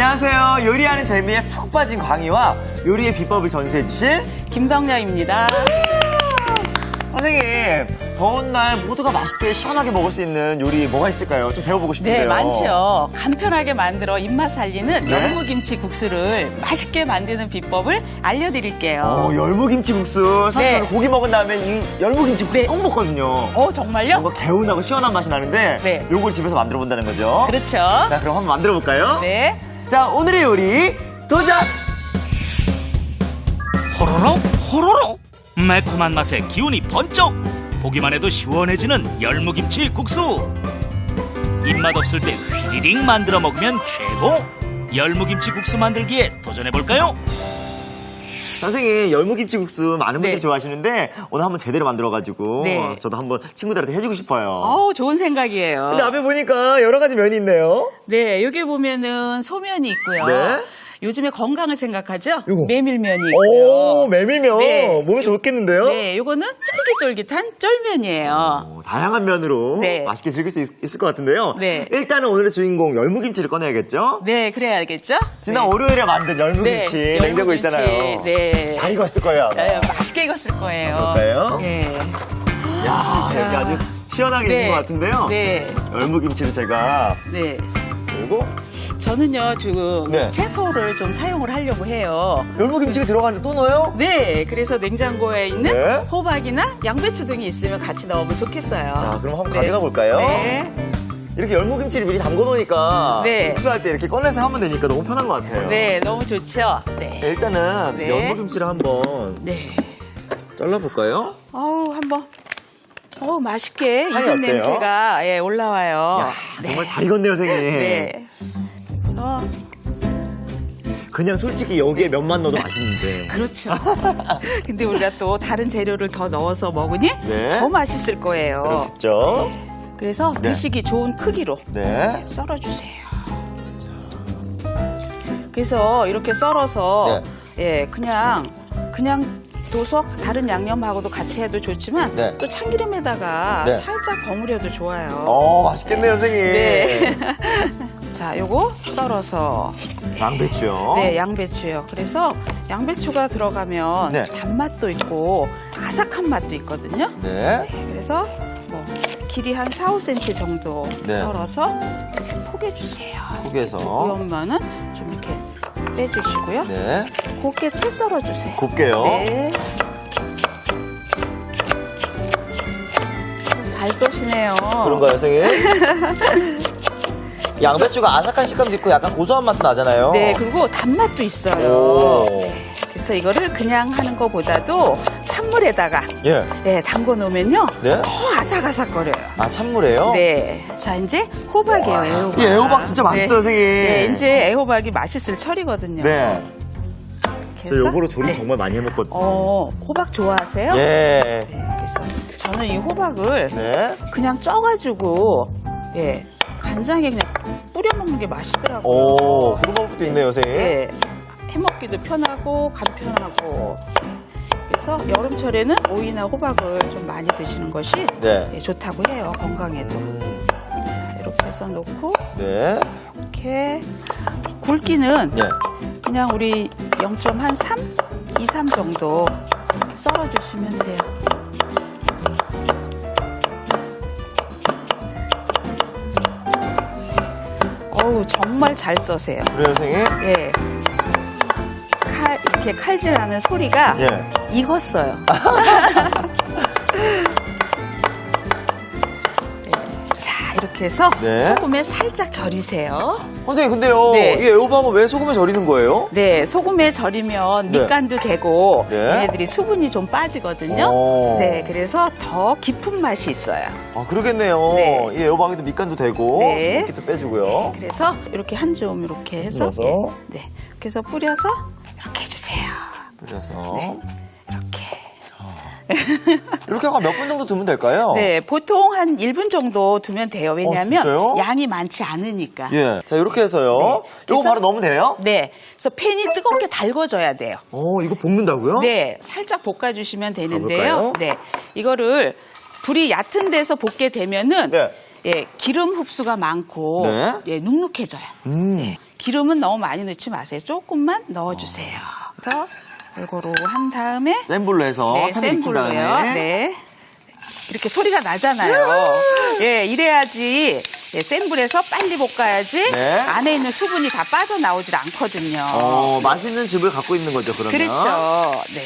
안녕하세요. 요리하는 재미에 푹 빠진 광희와 요리의 비법을 전수해 주실 김덕녀입니다. 선생님, 더운 날 모두가 맛있게 시원하게 먹을 수 있는 요리 뭐가 있을까요? 좀 배워보고 싶은데요. 네, 많죠. 간편하게 만들어 입맛 살리는 네? 열무김치 국수를 맛있게 만드는 비법을 알려드릴게요. 열무김치국수. 사실 네. 저는 고기 먹은 다음에 이 열무김치국수 네. 꼭 먹거든요. 정말요? 뭔가 개운하고 시원한 맛이 나는데 네. 요걸 집에서 만들어 본다는 거죠. 그렇죠. 자, 그럼 한번 만들어 볼까요? 네. 자, 오늘의 요리 도전! 호로록 호로록 매콤한 맛에 기운이 번쩍 보기만 해도 시원해지는 열무김치 국수. 입맛 없을 때 휘리릭 만들어 먹으면 최고. 열무김치 국수 만들기에 도전해볼까요? 선생님, 열무김치국수 많은 분들이 네. 좋아하시는데 오늘 한번 제대로 만들어가지고 네. 저도 한번 친구들한테 해주고 싶어요. 좋은 생각이에요. 근데 앞에 보니까 여러 가지 면이 있네요. 네, 여기 보면은 소면이 있고요. 네. 요즘에 건강을 생각하죠? 요거. 메밀면이 있고요. 메밀면. 네. 몸에 좋겠는데요? 네, 요거는 쫄깃쫄깃한 쫄면이에요. 다양한 면으로 네. 맛있게 즐길 수 있을 것 같은데요. 네. 일단은 오늘의 주인공 열무김치를 꺼내야겠죠? 네, 그래야겠죠? 지난 네. 월요일에 만든 열무김치 네, 냉장고 열무김치. 있잖아요. 네. 잘 익었을 거예요. 아마. 네, 맛있게 익었을 거예요. 그럴까요? 네. 야, 여기 아주 시원하게 네. 익은 것 같은데요. 네. 열무김치를 제가 네. 그리고 저는요, 지금 네. 채소를 좀 사용을 하려고 해요. 열무김치가 들어가는데 또 넣어요? 네, 그래서 냉장고에 있는 네. 호박이나 양배추 등이 있으면 같이 넣으면 좋겠어요. 자, 그럼 한번 네. 가져가 볼까요? 네. 이렇게 열무김치를 미리 담궈 놓으니까 네. 국수할 때 이렇게 꺼내서 하면 되니까 너무 편한 것 같아요. 네, 너무 좋죠? 네. 자, 일단은 네. 열무김치를 한번 네. 잘라볼까요? 한번. 맛있게 향이 익은 어때요? 냄새가 올라와요. 야, 정말 잘 익었네요, 선생님. 네. 그래서 그냥 솔직히 여기에 면만 넣어도 맛있는데. 그렇죠. 근데 우리가 또 다른 재료를 더 넣어서 먹으니 네. 더 맛있을 거예요. 그렇죠? 그래서 네. 드시기 좋은 크기로 네. 썰어주세요. 그래서 이렇게 썰어서 그냥 둬서 다른 양념하고도 같이 해도 좋지만 네. 또 참기름에다가 네. 살짝 버무려도 좋아요. 맛있겠네요, 선생님. 네. 자, 요거 썰어서 양배추요. 네, 양배추요. 그래서 양배추가 들어가면 네. 단맛도 있고 아삭한 맛도 있거든요. 네. 그래서 뭐 길이 한 4, 5cm 정도 네. 썰어서 포개주세요. 포개서. 이것만은 좀 이렇게 빼주시고요. 네. 곱게 채 썰어주세요. 곱게요. 네. 잘 쏘시네요. 그런가요, 선생님? 양배추가 아삭한 식감도 있고 약간 고소한 맛도 나잖아요. 네, 그리고 단맛도 있어요. 오. 네, 그래서 이거를 그냥 하는 것보다도 찬물에다가 예. 담궈 놓으면요. 네? 더 아삭아삭거려요. 아, 찬물에요? 네. 자, 이제 호박이에요, 애호박. 이 애호박 진짜 맛있어요, 선생님. 네, 이제 애호박이 맛있을 철이거든요. 네. 이렇게 저 해서 요거로 조림 네. 정말 많이 해먹거든요. 호박 좋아하세요? 예. 네, 그래서 저는 이 호박을 네. 그냥 쪄가지고 간장에 그냥 뿌려 먹는 게 맛있더라고요. 오, 그런 방법도 있네요, 선생님. 네, 해먹기도 편하고 간편하고. 그래서 여름철에는 오이나 호박을 좀 많이 드시는 것이 네. 좋다고 해요, 건강에도. 자, 이렇게 해서 놓고 네. 이렇게 굵기는 네. 그냥 우리 0.3, 2, 3 정도 이렇게 썰어주시면 돼요. 정말 잘 써세요. 그래요, 선생님? 예. 이렇게 칼질하는 소리가 예. 익었어요. 자, 이렇게 해서 네. 소금에 살짝 절이세요. 선생님, 근데요. 네. 이 애호박은 왜 소금에 절이는 거예요? 네, 소금에 절이면 네. 밑간도 되고 네. 얘네들이 수분이 좀 빠지거든요. 오. 네, 그래서 더 깊은 맛이 있어요. 아, 그러겠네요. 네. 이 애호박에도 밑간도 되고, 네. 수분기도 빼주고요. 그래서 이렇게 한 줌 이렇게 해서 뿌려서. 네, 이렇게 해서 뿌려서 이렇게 해주세요. 뿌려서. 네. 이렇게. 이렇게 하고 몇 분 정도 두면 될까요? 네, 보통 한 1분 정도 두면 돼요. 왜냐하면 진짜요? 양이 많지 않으니까. 예. 자, 이렇게 해서요. 네. 이거 그래서- 바로 넣으면 돼요? 네, 그래서 팬이 뜨겁게 달궈져야 돼요. 이거 볶는다고요? 네, 살짝 볶아주시면 가볼까요? 되는데요. 네, 이거를 불이 얕은 데서 볶게 되면은 네. 기름 흡수가 많고 네. 눅눅해져요. 기름은 너무 많이 넣지 마세요. 조금만 넣어주세요. 그래서 골고루 한 다음에 센 불로 해서 네, 팬에 센 익힌 불로요. 다음에 네. 이렇게 소리가 나잖아요. 예, 이래야지 센 불에서 빨리 볶아야지 네. 안에 있는 수분이 다 빠져나오질 않거든요. 맛있는 집을 갖고 있는 거죠, 그러면. 그렇죠. 네.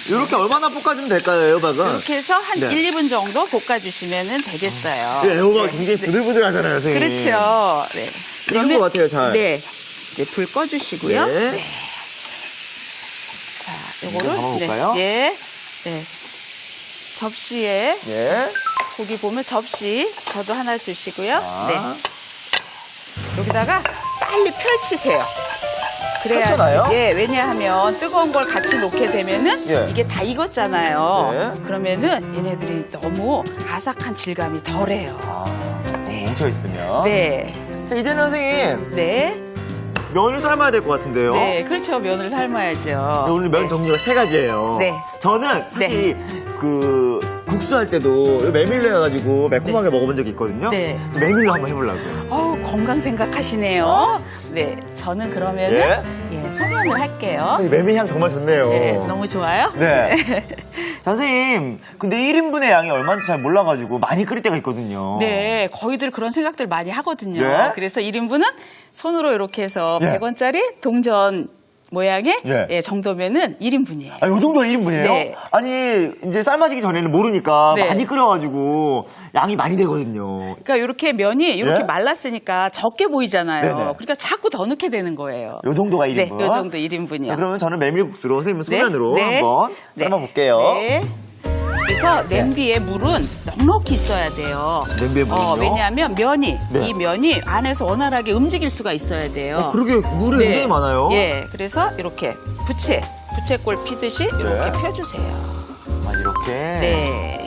이렇게 얼마나 볶아주면 될까요, 애호박은? 이렇게 해서 한 네. 1, 2분 정도 볶아주시면 되겠어요. 애호박 굉장히 부들부들하잖아요, 선생님. 그렇죠. 네. 익은 것 같아요, 잘. 네. 이제 불 꺼주시고요. 네. 네. 자, 이제 요거를 담아볼까요? 네. 네. 접시에 예. 고기 보면 접시 저도 하나 주시고요. 자. 네. 여기다가 빨리 펼치세요. 그래야지. 펼쳐놔요? 예, 왜냐하면 뜨거운 걸 같이 놓게 되면은 예. 이게 다 익었잖아요. 네. 그러면은 얘네들이 너무 아삭한 질감이 덜해요. 네. 뭉쳐있으면. 네. 자, 이제는 선생님, 네. 면을 삶아야 될 것 같은데요. 네, 그렇죠. 면을 삶아야죠. 오늘 면 종류가 세 가지예요. 네. 저는 사실 국수 할 때도 메밀로 해가지고 매콤하게 먹어본 적이 있거든요. 네. 저 메밀로 한번 해보려고요. 어우, 건강 생각하시네요. 네, 저는 그러면은 소면을 할게요. 메밀 향 정말 좋네요. 네, 너무 좋아요. 네. 자, 선생님, 근데 1인분의 양이 얼마인지 잘 몰라가지고 많이 끓일 때가 있거든요. 네, 거의들 그런 생각들 많이 하거든요. 네. 그래서 1인분은 손으로 이렇게 해서 예. 100원짜리 동전 모양의 예. 정도면은 1인분이에요. 아, 요 정도가 1인분이에요? 네. 아니, 이제 삶아지기 전에는 모르니까 네. 많이 끓여가지고 양이 많이 되거든요. 그러니까 이렇게 면이 이렇게 예? 말랐으니까 적게 보이잖아요. 네네. 그러니까 자꾸 더 넣게 되는 거예요. 요 정도가 1인분? 네, 요 정도 1인분이요. 자, 그러면 저는 메밀국수로 선생님 네, 소면으로 네, 한번 네. 삶아볼게요. 네. 그래서 냄비에 물은 넉넉히 있어야 돼요. 냄비에 물은요? 왜냐하면 면이 네. 이 면이 안에서 원활하게 움직일 수가 있어야 돼요. 그러게 물이 네. 굉장히 많아요. 예, 그래서 이렇게 부채꼴 피듯이 이렇게 네. 펴주세요. 아, 이렇게? 네.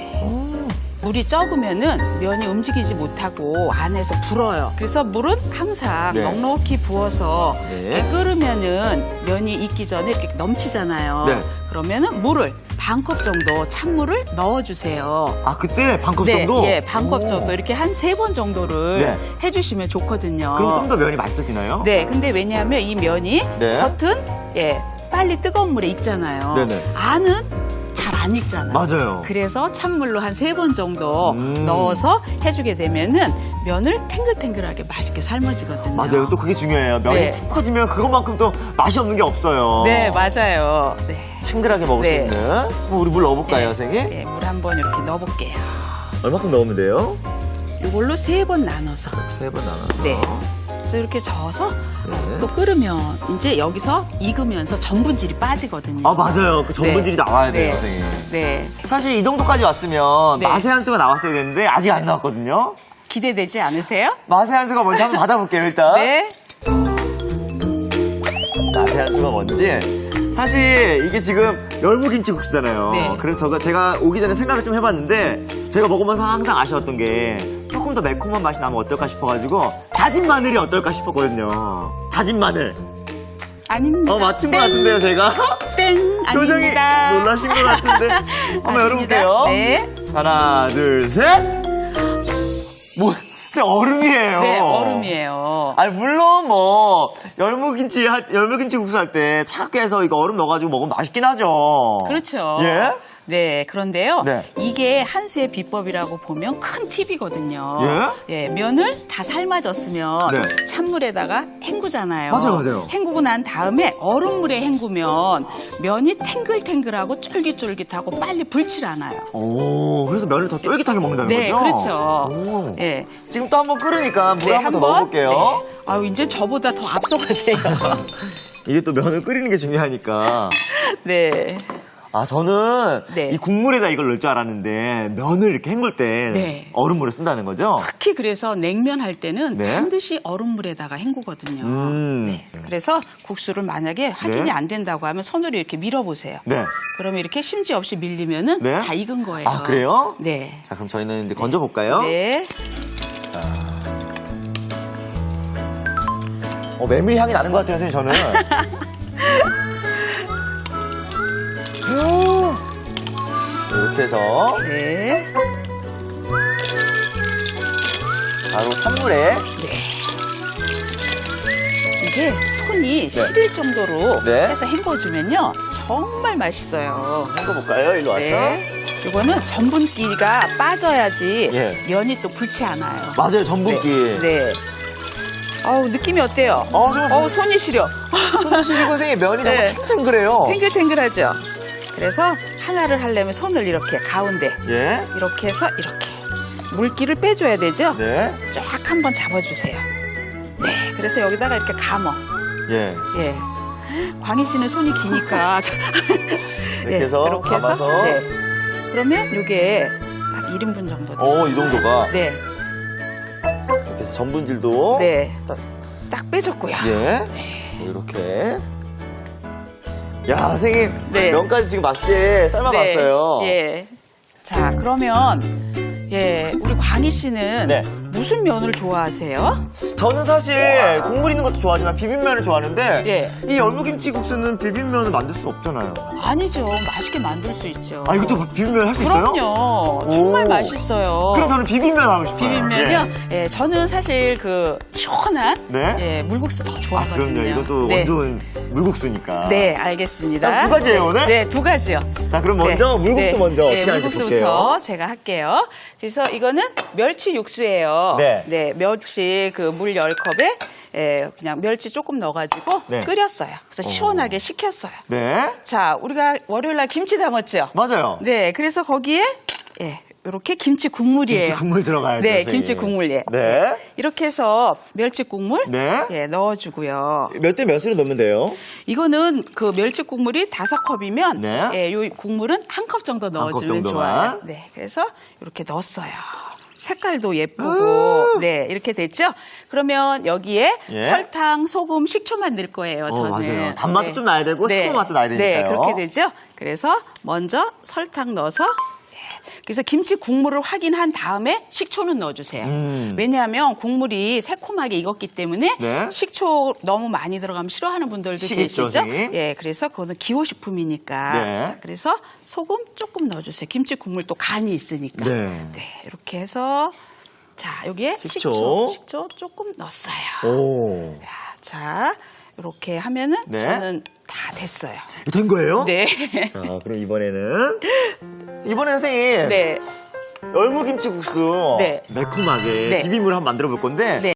물이 적으면은 면이 움직이지 못하고 안에서 불어요. 그래서 물은 항상 네. 넉넉히 부어서 네. 이렇게 끓으면은 면이 익기 전에 이렇게 넘치잖아요. 네. 그러면은 물을 반컵 정도 찬물을 넣어주세요. 아, 그때 반컵 네, 정도? 예, 반컵 오. 정도 이렇게 한 3번 정도를 네. 해주시면 좋거든요. 그럼 좀 더 면이 맛있어지나요? 네, 근데 왜냐하면 이 면이 네. 겉은 빨리 뜨거운 물에 익잖아요. 네네. 안은 잘 안 익잖아요. 맞아요. 그래서 찬물로 한 3번 정도 음. 넣어서 해주게 되면은 면을 탱글탱글하게 맛있게 삶아지거든요. 맞아요. 또 그게 중요해요. 면이 네. 푹 퍼지면 그것만큼 또 맛이 없는 게 없어요. 네, 맞아요. 네. 싱글하게 먹을 네. 수 있는. 그럼 우리 물 넣어볼까요, 선생님? 네, 물 한번 이렇게 넣어볼게요. 얼마큼 넣으면 돼요? 이걸로 3번 나눠서. 3번 나눠서. 네. 그래서 이렇게 저어서 네. 또 끓으면 이제 여기서 익으면서 전분질이 빠지거든요. 아, 맞아요. 그 전분질이 나와야 돼요, 네. 선생님. 네. 사실 이 정도까지 왔으면 네. 맛의 한 수가 나왔어야 되는데 아직 안 나왔거든요. 기대되지 않으세요? 맛의 한 수가 뭔지 한번 받아볼게요, 일단. 네. 맛의 한 수가 뭔지. 사실 이게 지금 열무김치국수잖아요. 네. 그래서 제가 오기 전에 생각을 좀 해봤는데 제가 먹으면서 항상 아쉬웠던 게 조금 더 매콤한 맛이 나면 어떨까 싶어가지고 다진 마늘이 어떨까 싶었거든요. 다진 마늘. 아닙니다. 맞춘 것 같은데요, 제가? 땡! 표정이 아닙니다. 놀라신 것 같은데. 한번 열어볼게요. 네. 하나, 둘, 셋. 뭐, 얼음이에요. 네, 얼음이에요. 아니, 물론 열무김치국수 할 때 차갑게 해서 이거 얼음 넣어가지고 먹으면 맛있긴 하죠. 그렇죠. 예? 네, 그런데요. 네. 이게 한수의 비법이라고 보면 큰 팁이거든요. 예? 면을 다 삶아졌으면 네. 찬물에다가 헹구잖아요. 맞아요. 헹구고 난 다음에 얼음물에 헹구면 면이 탱글탱글하고 쫄깃쫄깃하고 빨리 불질 않아요. 오, 그래서 면을 더 쫄깃하게 먹는다는 네, 거죠? 그렇죠. 오. 네. 지금 또 한번 끓으니까 물 네, 한번 더 넣어볼게요. 네. 아유, 이제 저보다 더 앞서가세요. 이게 또 면을 끓이는 게 중요하니까. 네. 아, 저는 네. 이 국물에다 이걸 넣을 줄 알았는데 면을 이렇게 헹굴 때 네. 얼음물을 쓴다는 거죠? 특히 그래서 냉면 할 때는 네. 반드시 얼음물에다가 헹구거든요. 네. 그래서 국수를 만약에 확인이 네. 안 된다고 하면 손으로 이렇게 밀어보세요. 네. 그러면 이렇게 심지 없이 밀리면은 네. 다 익은 거예요. 아, 그래요? 네. 자, 그럼 저희는 이제 건져볼까요? 네. 자. 메밀 향이 나는 것 같아요, 선생님, 저는. 이렇게 해서 네. 바로 찬물에 네. 이게 손이 시릴 정도로 네. 해서 헹궈주면요 정말 맛있어요. 헹궈볼까요? 일로 와서. 네. 이거는 전분기가 빠져야지 예. 면이 또 불지 않아요. 맞아요, 전분기. 네. 어우, 느낌이 어때요? 정말 손이 시려. 손 시리고 선생님 면이 네. 정말 탱탱그래요. 탱글탱글하죠? 그래서 하나를 하려면 손을 이렇게 가운데 예. 이렇게 해서 이렇게 물기를 빼줘야 되죠? 네. 쫙 한번 잡아주세요. 네. 그래서 여기다가 이렇게 감어. 예. 예. 광희 씨는 손이 기니까. 이렇게 해서 감아서. 네. 그러면 이게 딱 1인분 정도 돼요. 이 정도가. 네. 이렇게 해서 전분질도. 네. 딱, 딱 빼줬고요. 예. 이렇게. 야, 선생님. 네. 면까지 지금 맛있게 삶아봤어요. 네. 예. 자, 그러면 예, 우리 광희 씨는 네. 무슨 면을 좋아하세요? 저는 사실 국물 있는 것도 좋아하지만 비빔면을 좋아하는데 예. 이 열무김치국수는 비빔면을 만들 수 없잖아요. 아니죠. 맛있게 만들 수 있죠. 아, 이것도 비빔면 할 수 있어요? 그럼요. 정말 오. 맛있어요. 그럼 저는 비빔면 하고 싶어요. 비빔면요? 예, 저는 사실 그 시원한 네? 예, 물국수 더 좋아하거든요. 그럼요. 이것도 네. 원조는 물국수니까. 네, 알겠습니다. 자, 두 가지예요, 오늘? 네, 두 가지요. 자, 그럼 먼저 물국수 네. 먼저 어떻게 네, 하는지 물국수부터 볼게요. 제가 할게요. 그래서 이거는 멸치 육수예요. 네. 멸치 그 물 10컵에 그냥 멸치 조금 넣어가지고 네. 끓였어요. 그래서 시원하게 식혔어요. 네. 자, 우리가 월요일 날 김치 담았죠? 맞아요. 네, 그래서 거기에 이렇게 김치 국물이에요. 김치 국물 들어가야죠. 네, 선생님. 김치 국물 예. 네. 이렇게 해서 멸치 국물 네. 넣어주고요. 몇 대 몇으로 넣으면 돼요? 이거는 그 멸치 국물이 5컵이면 네. 이 국물은 1컵 정도 넣어주면 정도만. 좋아요. 네, 그래서 이렇게 넣었어요. 색깔도 예쁘고 네 이렇게 됐죠? 그러면 여기에 예. 설탕, 소금, 식초만 넣을 거예요. 저는. 맞아요. 단맛도 좀 나야 되고 새콤 맛도 나야 되니까요. 네, 그렇게 되죠. 그래서 먼저 설탕 넣어서 그래서 김치 국물을 확인한 다음에 식초는 넣어주세요. 왜냐하면 국물이 새콤하게 익었기 때문에 네. 식초 너무 많이 들어가면 싫어하는 분들도 시겠죠, 계시죠. 선생님. 예, 그래서 그거는 기호식품이니까. 네. 자, 그래서 소금 조금 넣어주세요. 김치 국물 또 간이 있으니까. 네. 이렇게 해서 자 여기에 식초. 식초 조금 넣었어요. 오. 자 이렇게 하면은 네. 저는 다 됐어요. 된 거예요? 네. 자, 그럼 이번에는 선생님. 네. 열무김치국수 네. 매콤하게 네. 비빔을 한번 만들어 볼 건데 네.